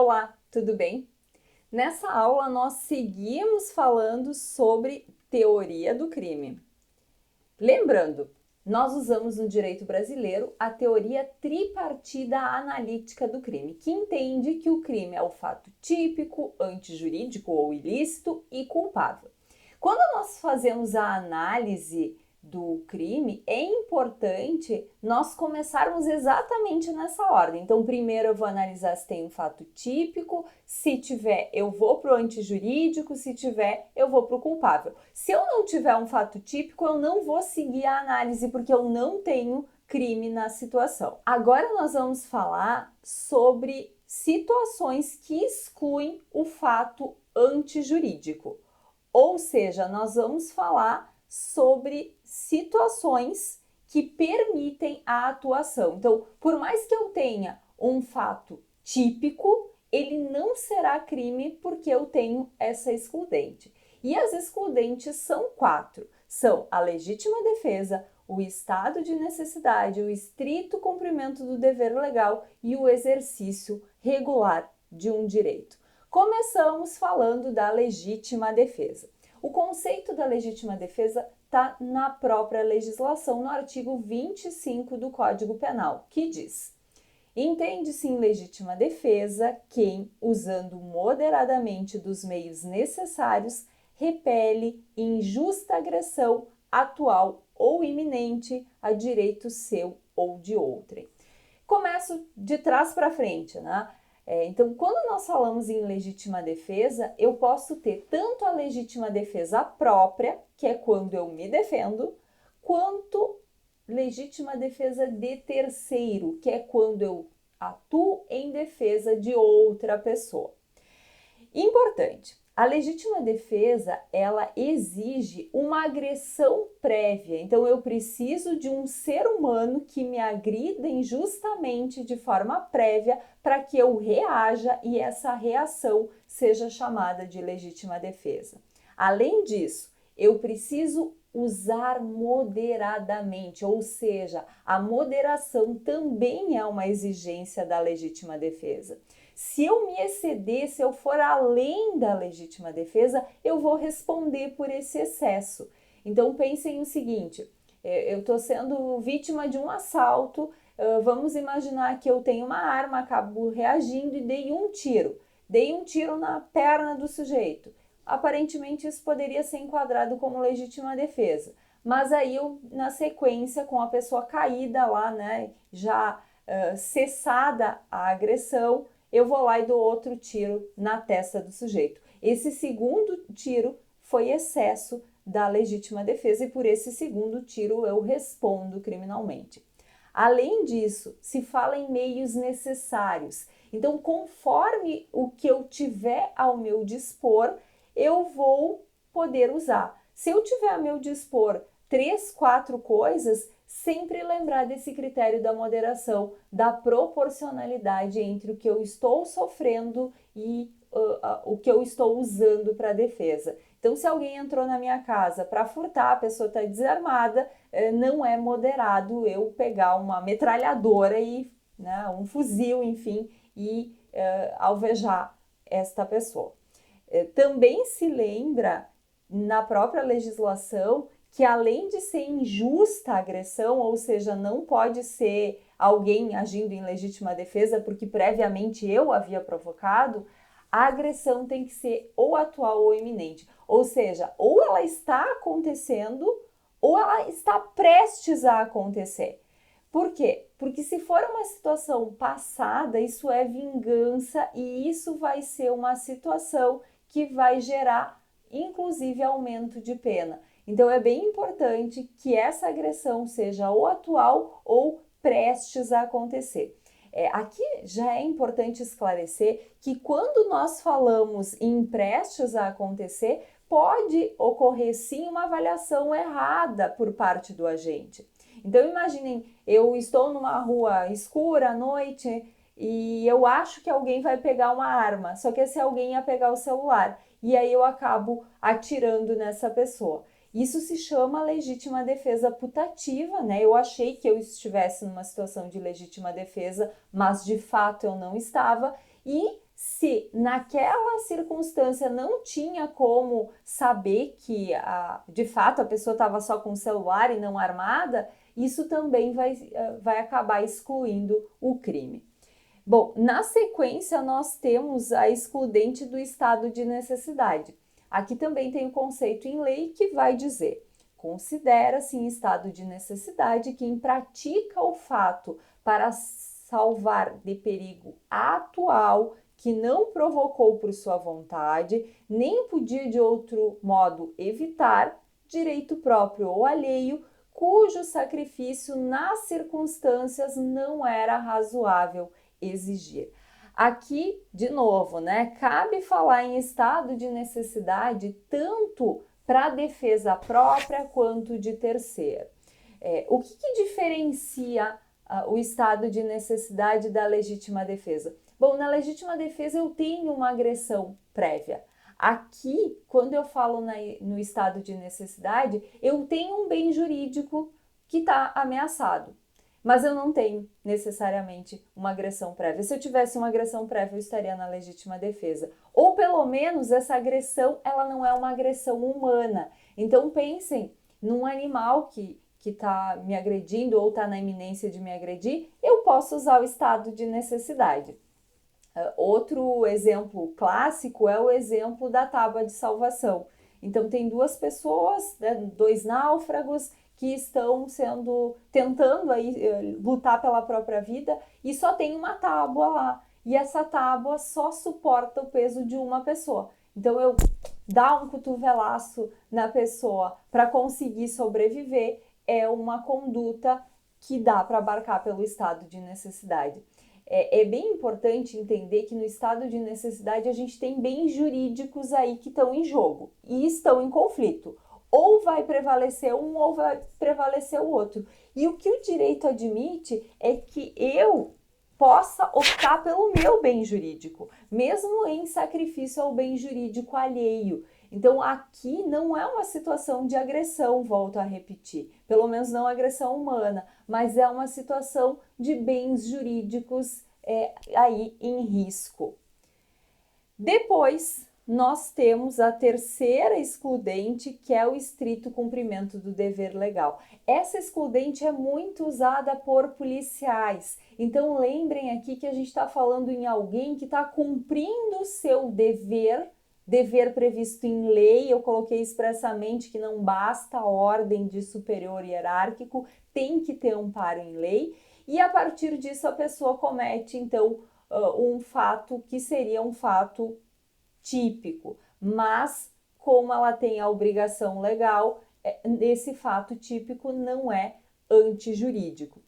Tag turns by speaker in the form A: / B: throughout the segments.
A: Olá, tudo bem? Nessa aula nós seguimos falando sobre teoria do crime. Lembrando, nós usamos no direito brasileiro a teoria tripartida analítica do crime, que entende que o crime é o fato típico, antijurídico ou ilícito e culpável. Quando nós fazemos a análise do crime, é importante nós começarmos exatamente nessa ordem. Então, primeiro eu vou analisar se tem um fato típico, se tiver, eu vou para o antijurídico, se tiver, eu vou para o culpável. Se eu não tiver um fato típico, eu não vou seguir a análise, porque eu não tenho crime na situação. Agora nós vamos falar sobre situações que excluem o fato antijurídico. Ou seja, nós vamos falar sobre situações que permitem a atuação. Então, por mais que eu tenha um fato típico, ele não será crime porque eu tenho essa excludente. E as excludentes são 4. São a legítima defesa, o estado de necessidade, o estrito cumprimento do dever legal e o exercício regular de um direito. Começamos falando da legítima defesa. O conceito da legítima defesa está na própria legislação, no artigo 25 do Código Penal, que diz: entende-se em legítima defesa quem, usando moderadamente dos meios necessários, repele injusta agressão atual ou iminente a direito seu ou de outrem. Começo de trás para frente, né? Então, quando nós falamos em legítima defesa, eu posso ter tanto a legítima defesa própria, que é quando eu me defendo, quanto legítima defesa de terceiro, que é quando eu atuo em defesa de outra pessoa. Importante, a legítima defesa, ela exige uma agressão prévia. Então, eu preciso de um ser humano que me agrida injustamente de forma prévia para que eu reaja e essa reação seja chamada de legítima defesa. Além disso, eu preciso usar moderadamente, ou seja, a moderação também é uma exigência da legítima defesa. Se eu me exceder, se eu for além da legítima defesa, eu vou responder por esse excesso. Então pensem o seguinte, eu estou sendo vítima de um assalto, vamos imaginar que eu tenho uma arma, acabo reagindo e dei um tiro. Dei um tiro na perna do sujeito. Aparentemente isso poderia ser enquadrado como legítima defesa. Mas aí eu, na sequência, com a pessoa caída lá, né, já cessada a agressão, eu vou lá e dou outro tiro na testa do sujeito. Esse segundo tiro foi excesso da legítima defesa e por esse segundo tiro eu respondo criminalmente. Além disso, se fala em meios necessários. Então, conforme o que eu tiver ao meu dispor, eu vou poder usar. Se eu tiver ao meu dispor 3, 4 coisas, sempre lembrar desse critério da moderação, da proporcionalidade entre o que eu estou sofrendo e o que eu estou usando para defesa. Então, se alguém entrou na minha casa para furtar, a pessoa está desarmada, não é moderado eu pegar uma metralhadora e, né, um fuzil, enfim, e alvejar esta pessoa. Também se lembra na própria legislação que além de ser injusta a agressão, ou seja, não pode ser alguém agindo em legítima defesa porque previamente eu havia provocado, a agressão tem que ser ou atual ou iminente. Ou seja, ou ela está acontecendo ou ela está prestes a acontecer. Por quê? Porque se for uma situação passada, isso é vingança e isso vai ser uma situação que vai gerar, inclusive, aumento de pena. Então, é bem importante que essa agressão seja ou atual ou prestes a acontecer. Aqui já é importante esclarecer que quando nós falamos em prestes a acontecer, pode ocorrer sim uma avaliação errada por parte do agente. Então, imaginem, eu estou numa rua escura à noite e eu acho que alguém vai pegar uma arma, só que esse alguém ia pegar o celular e aí eu acabo atirando nessa pessoa. Isso se chama legítima defesa putativa, né? Eu achei que eu estivesse numa situação de legítima defesa, mas de fato eu não estava. E se naquela circunstância não tinha como saber que de fato a pessoa estava só com o celular e não armada, isso também vai acabar excluindo o crime. Bom, na sequência nós temos a excludente do estado de necessidade. Aqui também tem o conceito em lei que vai dizer: considera-se em estado de necessidade quem pratica o fato para salvar de perigo atual que não provocou por sua vontade, nem podia de outro modo evitar, direito próprio ou alheio, cujo sacrifício nas circunstâncias não era razoável exigir. Aqui, de novo, né, cabe falar em estado de necessidade tanto para a defesa própria quanto de terceiro. O que diferencia o estado de necessidade da legítima defesa? Bom, na legítima defesa eu tenho uma agressão prévia. Aqui, quando eu falo no estado de necessidade, eu tenho um bem jurídico que está ameaçado, mas eu não tenho necessariamente uma agressão prévia. Se eu tivesse uma agressão prévia, eu estaria na legítima defesa. Ou pelo menos essa agressão, ela não é uma agressão humana. Então pensem num animal que está me agredindo ou está na iminência de me agredir, eu posso usar o estado de necessidade. Outro exemplo clássico é o exemplo da tábua de salvação. Então tem duas pessoas, né, dois náufragos que estão tentando aí lutar pela própria vida e só tem uma tábua lá. E essa tábua só suporta o peso de uma pessoa. Então eu dar um cotovelaço na pessoa para conseguir sobreviver é uma conduta que dá para abarcar pelo estado de necessidade. É bem importante entender que no estado de necessidade a gente tem bens jurídicos aí que estão em jogo e estão em conflito. Ou vai prevalecer um ou vai prevalecer o outro. E o que o direito admite é que eu possa optar pelo meu bem jurídico, mesmo em sacrifício ao bem jurídico alheio. Então aqui não é uma situação de agressão, volto a repetir, pelo menos não agressão humana, mas é uma situação de bens jurídicos aí em risco. Depois nós temos a terceira excludente, que é o estrito cumprimento do dever legal. Essa excludente é muito usada por policiais. Então lembrem aqui que a gente está falando em alguém que está cumprindo o seu dever previsto em lei. Eu coloquei expressamente que não basta a ordem de superior hierárquico, tem que ter amparo em lei. E a partir disso a pessoa comete, então, um fato que seria um fato típico, mas como ela tem a obrigação legal, esse fato típico não é antijurídico.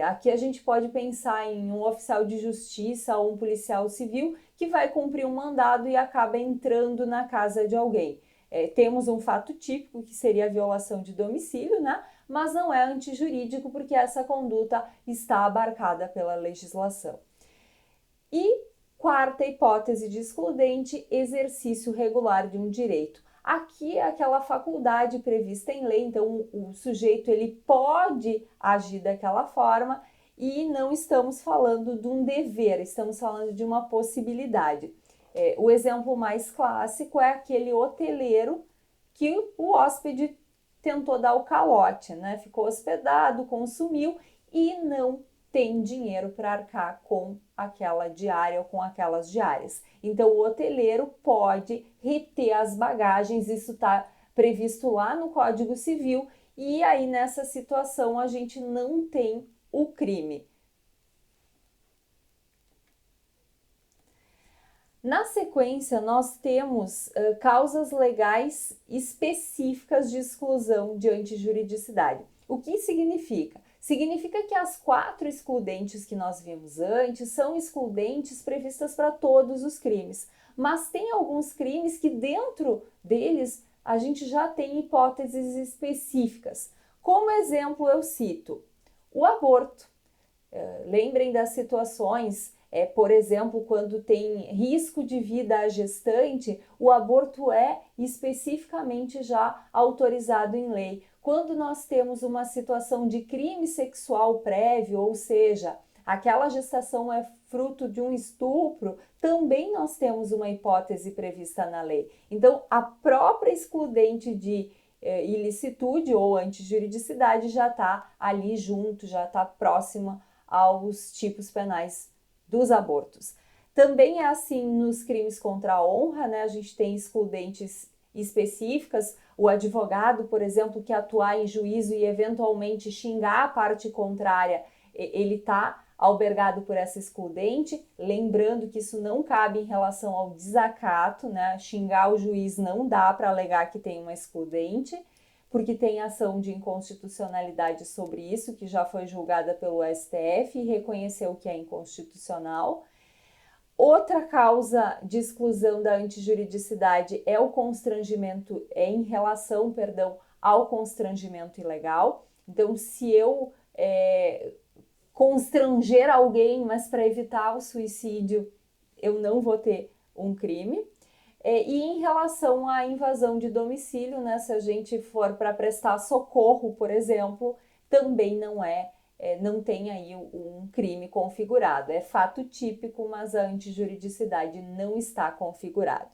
A: Aqui a gente pode pensar em um oficial de justiça ou um policial civil que vai cumprir um mandado e acaba entrando na casa de alguém. Temos um fato típico que seria a violação de domicílio, né? Mas não é antijurídico porque essa conduta está abarcada pela legislação. E quarta hipótese de excludente, exercício regular de um direito. Aqui é aquela faculdade prevista em lei, então o sujeito ele pode agir daquela forma e não estamos falando de um dever, estamos falando de uma possibilidade. O exemplo mais clássico é aquele hoteleiro que o hóspede tentou dar o calote, né? Ficou hospedado, consumiu e não tem dinheiro para arcar com aquela diária ou com aquelas diárias. Então, o hoteleiro pode reter as bagagens, isso está previsto lá no Código Civil, e aí nessa situação a gente não tem o crime. Na sequência, nós temos causas legais específicas de exclusão de antijuridicidade. O que significa? Significa que as 4 excludentes que nós vimos antes são excludentes previstas para todos os crimes, mas tem alguns crimes que dentro deles a gente já tem hipóteses específicas. Como exemplo eu cito o aborto. Lembrem das situações, por exemplo, quando tem risco de vida à gestante, o aborto é especificamente já autorizado em lei. Quando nós temos uma situação de crime sexual prévio, ou seja, aquela gestação é fruto de um estupro, também nós temos uma hipótese prevista na lei. Então, a própria excludente de ilicitude ou antijuridicidade já está ali junto, já está próxima aos tipos penais dos abortos. Também é assim nos crimes contra a honra, né? A gente tem excludentes específicas, o advogado, por exemplo, que atuar em juízo e eventualmente xingar a parte contrária, ele está albergado por essa excludente, lembrando que isso não cabe em relação ao desacato, né? Xingar o juiz não dá para alegar que tem uma excludente, porque tem ação de inconstitucionalidade sobre isso, que já foi julgada pelo STF e reconheceu que é inconstitucional. Outra causa de exclusão da antijuridicidade é o constrangimento, em relação, ao constrangimento ilegal. Então, se eu constranger alguém, mas para evitar o suicídio, eu não vou ter um crime. E em relação à invasão de domicílio, né, se a gente for para prestar socorro, por exemplo, também não tem aí um crime configurado. É fato típico, mas a antijuridicidade não está configurada.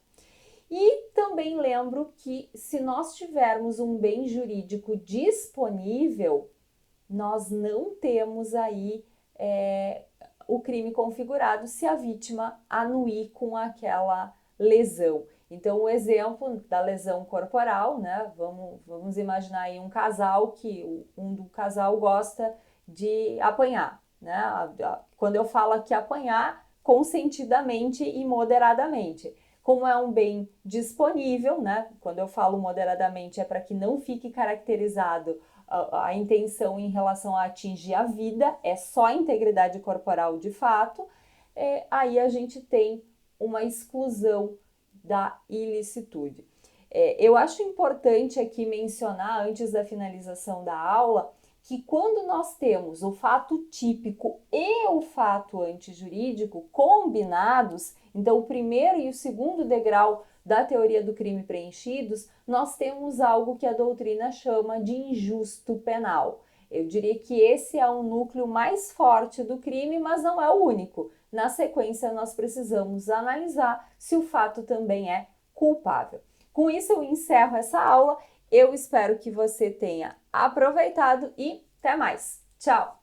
A: E também lembro que se nós tivermos um bem jurídico disponível, nós não temos aí o crime configurado se a vítima anuir com aquela lesão. Então, o exemplo da lesão corporal, né? Vamos imaginar aí um casal que um do casal gosta de apanhar, né? Quando eu falo aqui apanhar, consentidamente e moderadamente. Como é um bem disponível, né? Quando eu falo moderadamente é para que não fique caracterizado a intenção em relação a atingir a vida, é só a integridade corporal de fato, aí a gente tem uma exclusão da ilicitude. Eu acho importante aqui mencionar, antes da finalização da aula, que quando nós temos o fato típico e o fato antijurídico combinados, então o primeiro e o segundo degrau da teoria do crime preenchidos, nós temos algo que a doutrina chama de injusto penal. Eu diria que esse é o núcleo mais forte do crime, mas não é o único. Na sequência, nós precisamos analisar se o fato também é culpável. Com isso, eu encerro essa aula. Eu espero que você tenha aproveitado e até mais. Tchau!